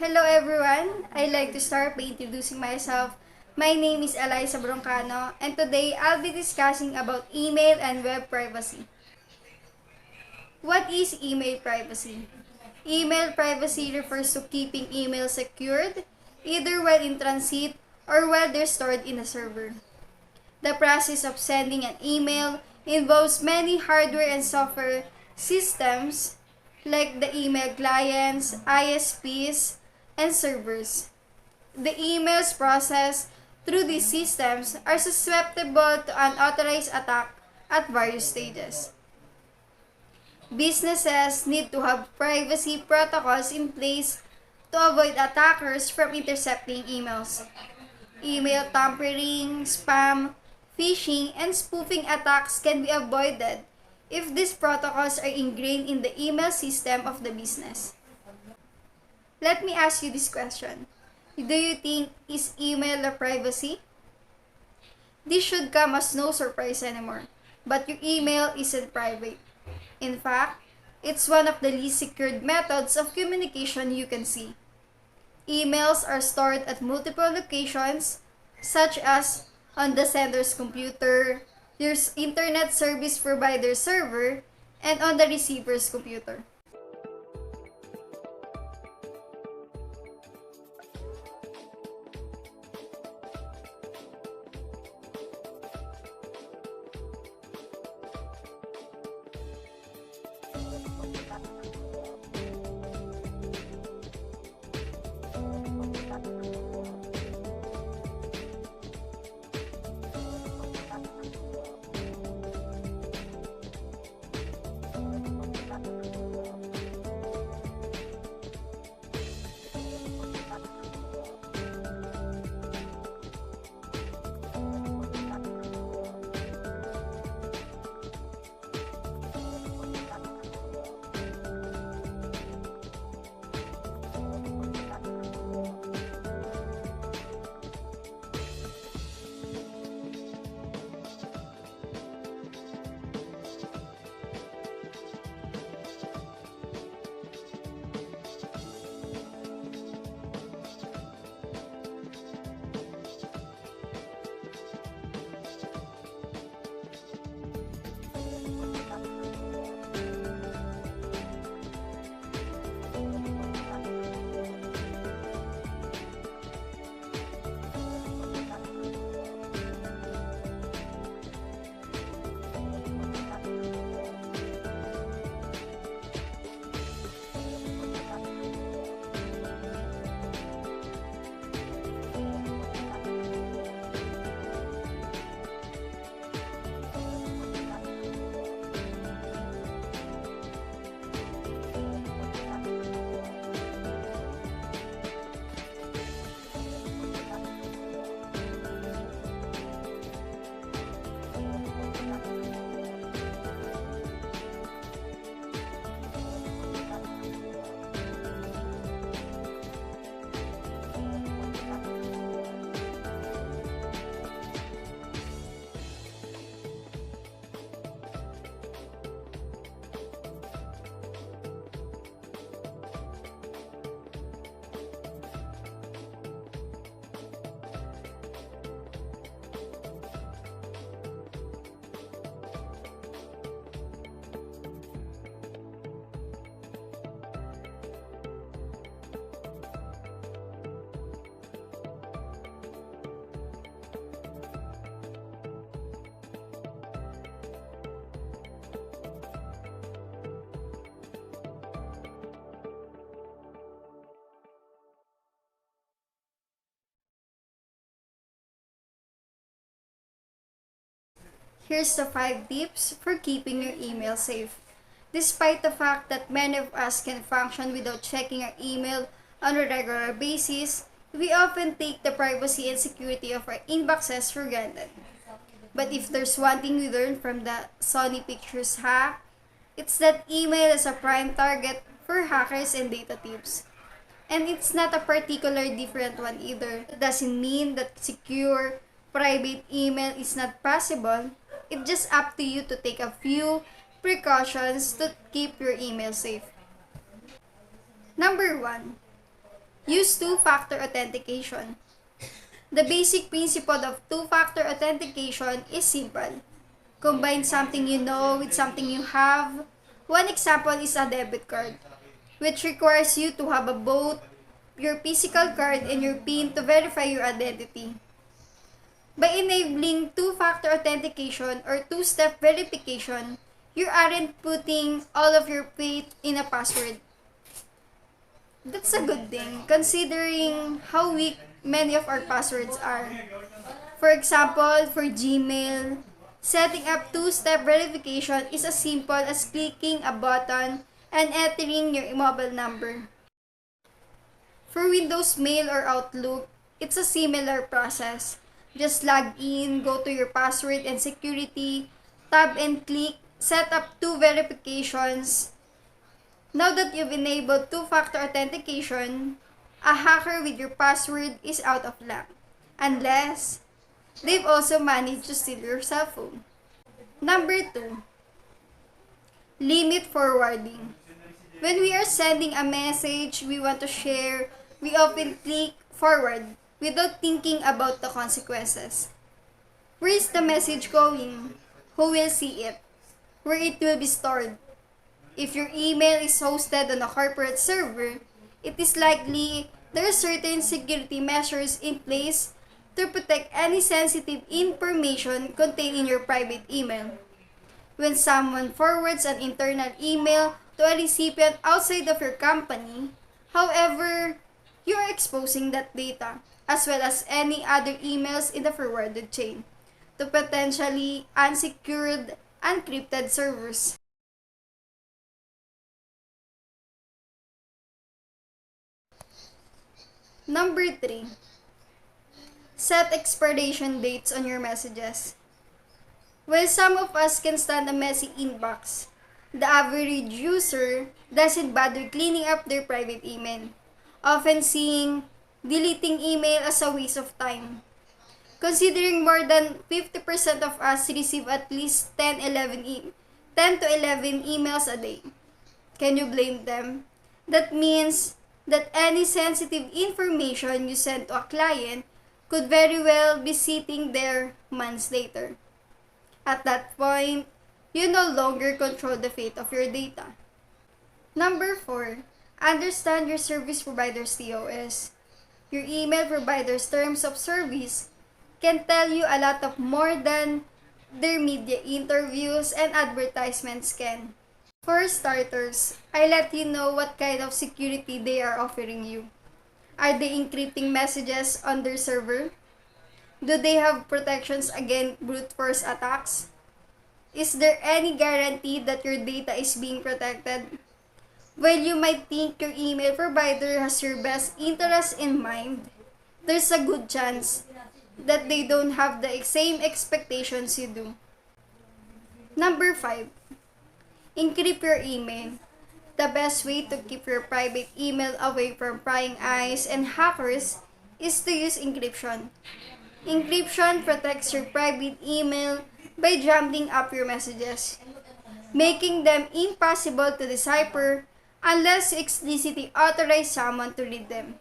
Hello everyone! I'd like to start by introducing myself. My name is Eliza Broncano and today I'll be discussing about email and web privacy. What is email privacy? Email privacy refers to keeping emails secured, either while in transit or while they're stored in a server. The process of sending an email involves many hardware and software systems like the email clients, ISPs, and servers. The emails processed through these systems are susceptible to unauthorized attack at various stages. Businesses need to have privacy protocols in place to avoid attackers from intercepting emails. Email tampering, spam, phishing, and spoofing attacks can be avoided if these protocols are ingrained in the email system of the business. Let me ask you this question. Do you think is email a privacy? This should come as no surprise anymore, but your email isn't private. In fact, it's one of the least secured methods of communication you can see. Emails are stored at multiple locations, such as on the sender's computer, your internet service provider server, and on the receiver's computer. Here's the 5 tips for keeping your email safe. Despite the fact that many of us can function without checking our email on a regular basis, we often take the privacy and security of our inboxes for granted. But if there's one thing we learned from the Sony Pictures hack, it's that email is a prime target for hackers and data thieves. And it's not a particular different one either. It doesn't mean that secure, private email is not possible. It's just up to you to take a few precautions to keep your email safe. Number 1. use two-factor authentication. The basic principle of two-factor authentication is simple. Combine something you know with something you have. One example is a debit card, which requires you to have both your physical card and your PIN to verify your identity. By enabling two-factor authentication or two-step verification, you aren't putting all of your faith in a password. That's a good thing, considering how weak many of our passwords are. For example, for Gmail, setting up two-step verification is as simple as clicking a button and entering your mobile number. For Windows Mail or Outlook, it's a similar process. Just log in, go to your password and security, tab and click, set up two verifications. Now that you've enabled two-factor authentication, a hacker with your password is out of luck. Unless, they've also managed to steal your cell phone. Number 2. Limit forwarding. When we are sending a message we want to share, we often click forward without thinking about the consequences. Where is the message going? Who will see it? Where it will be stored? If your email is hosted on a corporate server, it is likely there are certain security measures in place to protect any sensitive information contained in your private email. When someone forwards an internal email to a recipient outside of your company, however, you are exposing that data, as well as any other emails in the forwarded chain, to potentially unsecured, encrypted servers. Number 3. Set expiration dates on your messages. While some of us can stand a messy inbox, the average user doesn't bother cleaning up their private email, often seeing deleting email as a waste of time. Considering more than 50% of us receive at least 10 to 11 emails a day. Can you blame them? That means that any sensitive information you send to a client could very well be sitting there months later. At that point, you no longer control the fate of your data. Number 4. Understand your service provider's TOS. Your email provider's terms of service can tell you a lot of more than their media interviews and advertisements can. For starters, I let you know what kind of security they are offering you. Are they encrypting messages on their server? Do they have protections against brute force attacks? Is there any guarantee that your data is being protected? While you might think your email provider has your best interests in mind, there's a good chance that they don't have the same expectations you do. Number 5. Encrypt your email. The best way to keep your private email away from prying eyes and hackers is to use encryption. Encryption protects your private email by jumbling up your messages, making them impossible to decipher unless you explicitly authorize someone to read them.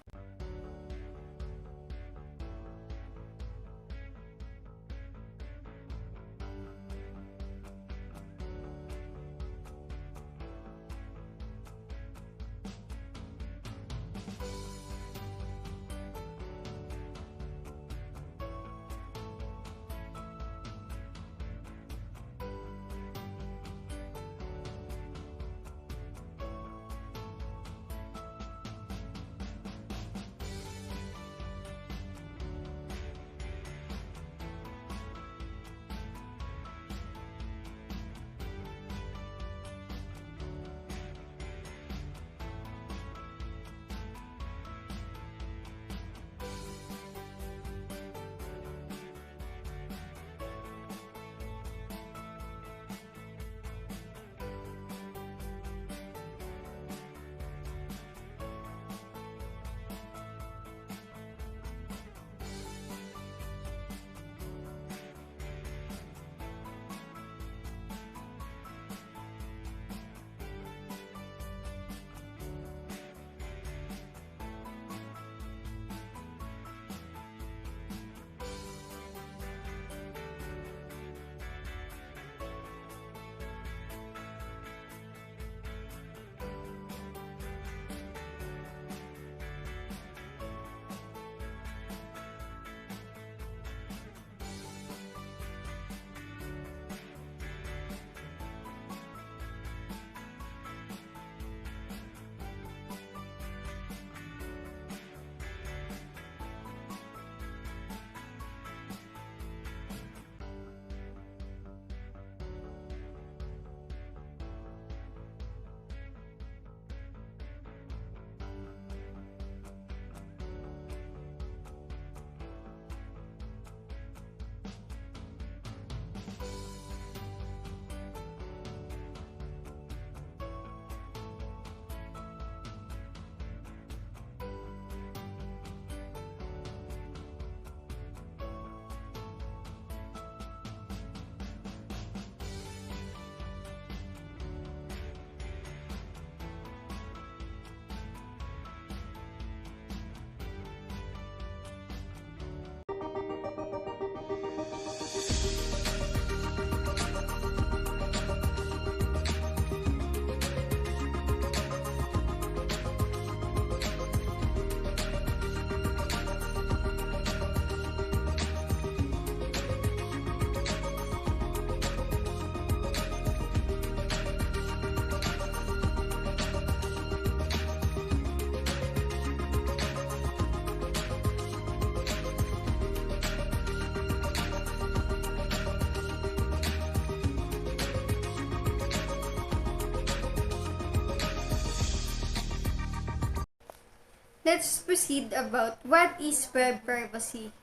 Let's proceed about what is web privacy.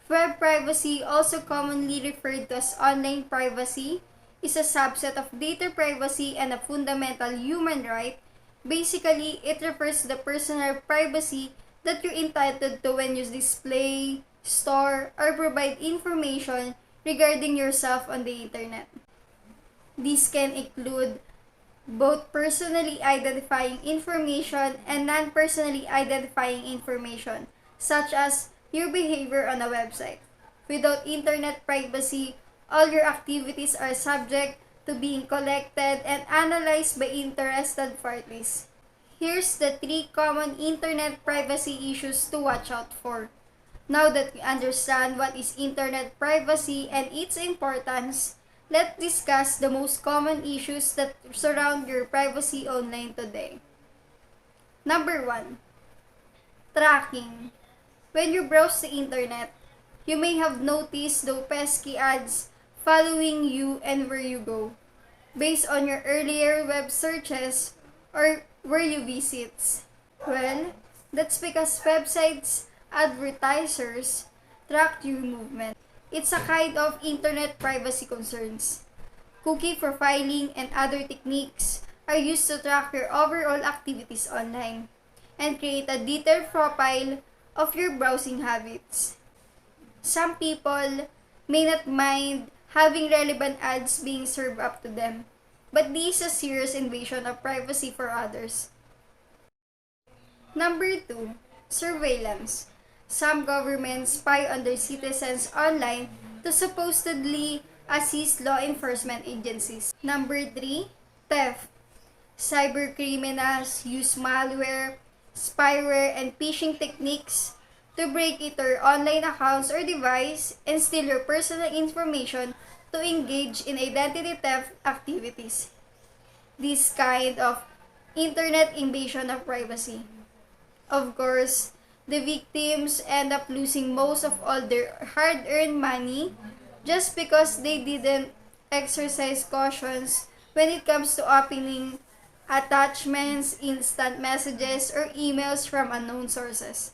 Web privacy, also commonly referred to as online privacy, is a subset of data privacy and a fundamental human right. Basically, it refers to the personal privacy that you're entitled to when you display, store, or provide information regarding yourself on the internet. These can include both personally identifying information and non-personally identifying information, such as your behavior on a website. Without internet privacy, all your activities are subject to being collected and analyzed by interested parties. Here's the 3 common internet privacy issues to watch out for. Now that we understand what is internet privacy and its importance, let's discuss the most common issues that surround your privacy online today. Number 1. Tracking. When you browse the internet, you may have noticed those pesky ads following you and where you go, based on your earlier web searches or where you visit. Well, that's because websites advertisers track your movement. It's a kind of internet privacy concerns. Cookie profiling and other techniques are used to track your overall activities online and create a detailed profile of your browsing habits. Some people may not mind having relevant ads being served up to them, but this is a serious invasion of privacy for others. Number 2. Surveillance. Some governments spy on their citizens online to supposedly assist law enforcement agencies. Number 3. Theft. Cybercriminals use malware, spyware, and phishing techniques to break into your online accounts or device and steal your personal information to engage in identity theft activities. This kind of internet invasion of privacy. Of course, the victims end up losing most of all their hard-earned money just because they didn't exercise cautions when it comes to opening attachments, instant messages, or emails from unknown sources.